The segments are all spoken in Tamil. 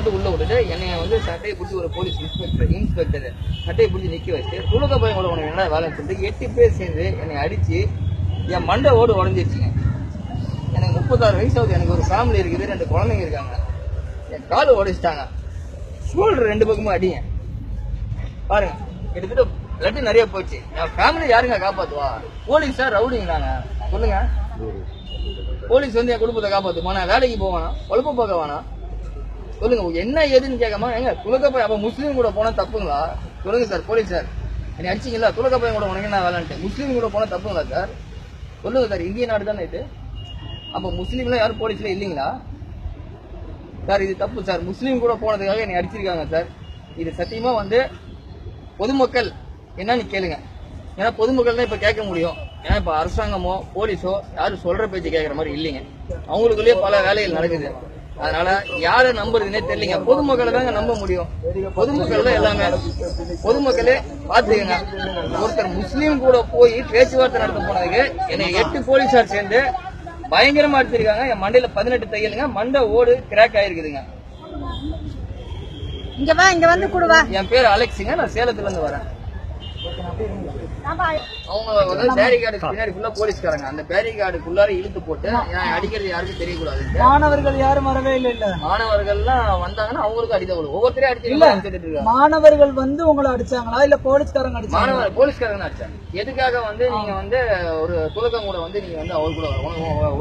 மட்டும் உள்ள விட்டுட்டு என்னைய வந்து சட்டையை பிடிச்சி ஒரு போலீஸ் இன்ஸ்பெக்டர் சட்டையை பிடிச்சி நிக்க வச்சு துலக பையன் கூட உனக்கு என்ன வேலைன்னு சொல்லிட்டு 8 பேர் சேர்ந்து என்னை அடிச்சு என் மண்டை ஓடு உடஞ்சிருச்சுங்க. எனக்கு 36 வயசு ஆகுது. எனக்கு ஒரு ஃபேமிலி இருக்குது, 2 குழந்தைங்க இருக்காங்க. என் காலை உடைச்சிட்டாங்க. ஷோல்டர் 2 பக்கமும் அடிங்க பாருங்க. கிட்டத்தட்ட பிளட் நிறைய போச்சு. என் ஃபேமிலி யாருங்க காப்பாத்துவா? போலீஸா ரவுடிங்களாங்க சொல்லுங்க. போலீஸ் வந்து என் குடும்பத்தை காப்பாத்துமா? நான் வேலைக்கு போவானா? பொழப்பு பார்க்க வேணா? சொல்லுங்க. என்ன ஏதுன்னு கேட்காம எங்க துலகப்பை அப்ப முஸ்லீம் கூட போனா தப்புங்களா? சொல்லுங்க சார். போலீஸ் சார் என்னை அடிச்சிங்களா? துலகப்பையன் கூட உனக்கு என்ன வேலைன்ட்டு முஸ்லீம் கூட போனா தப்புங்களா சார்? சொல்லுங்க சார். இந்திய நாடு தானே இது. அப்ப முஸ்லீம்லாம் யாரும் போலீஸ்ல இல்லைங்களா சார்? இது தப்பு சார். முஸ்லீம் கூட போனதுக்காக என்னை அடிச்சிருக்காங்க சார். இது சத்தியமா வந்து பொதுமக்கள் என்னன்னு கேளுங்க. ஏன்னா பொதுமக்கள் தான் இப்ப கேட்க முடியும். ஏன்னா இப்ப அரசாங்கமோ போலீஸோ யாரும் சொல்ற பேச்சு கேட்கற மாதிரி இல்லைங்க. அவங்களுக்குள்ளேயே பல வேலைகள் நடக்குது. அதனால யாரை நம்புறதுன்னே தெரியலங்க. பொதுமக்களை தாங்க நம்ப முடியும். பொதுமக்கள் தான் எல்லாமே. பொதுமக்களே பாத்துக்கங்க. ஒருத்தர் முஸ்லீம் கூட போய் பேச்சுவார்த்தை நடத்த போனதுக்கு என்னை 8 போலீஸார் சேர்ந்து பயங்கரமா அடிச்சிருக்காங்க. என் மண்டையில 18 தையலுங்க. மண்டை ஓடு கிராக் ஆயிருக்குதுங்க. இங்க வா, இங்க வந்து கூடுவா. என் பேர் அலெக்ஸுங்க. நான் சேலத்துல இருந்து வரேன். அவங்க வந்து பேரிகார்டு பின்னாடி ஃபுல்லா போலீஸ்காரங்க. அந்த பேரிகார்டுக்குள்ளார இழுத்து போட்டு அடிக்கிறது யாருக்கும் தெரியக்கூடாது. மாணவர்கள் யாரும் வரவே இல்ல. மாணவர்கள்லாம் வந்தாங்கன்னா அவங்களுக்கும் அடிதான் விடும். ஒவ்வொருத்தரையும் அடிச்சு மாணவர்கள் வந்து உங்களை அடிச்சாங்களா இல்ல போலீஸ்காரங்க அடிச்சாங்க? போலீஸ்காரங்க அடிச்சாங்க. எதுக்காக வந்து நீங்க வந்து ஒரு துலக்கம் கூட வந்து நீங்க வந்து அவர் கூட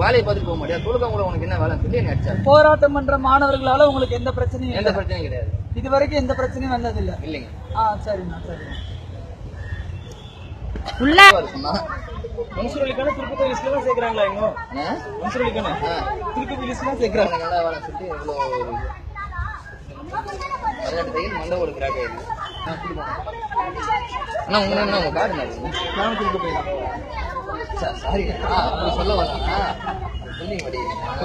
வேலையை பார்த்துட்டு போக மாட்டியா? துலக்கம் கூட உனக்கு என்ன வேலைன்னு சொல்லி என்ன அடிச்சாங்க. போராட்டம் பண்ற மாணவர்களால உங்களுக்கு எந்த பிரச்சனையும் கிடையாது. இது வரைக்கும் எந்த பிரச்சனையும் வந்தது இல்ல இல்லைங்க. சரிண்ணா சரி. மனுஷர்களுக்கான திருப்பதி லிஸ்ட்ல தான் சேர்க்கறாங்களா? இங்க மனுஷர்களுக்கான திருப்பதி லிஸ்ட்ல தான் சேர்க்கறாங்க. நல்லா வேலை சுத்தி இவ்வளவு 18 தையல் மண்டை ஒரு கிராக் ஆயிருக்கு. அண்ணா உங்க கார்டு நான் திருப்பி போயிடலாம். சாரி அப்படி சொல்ல வரலாம். சொல்லி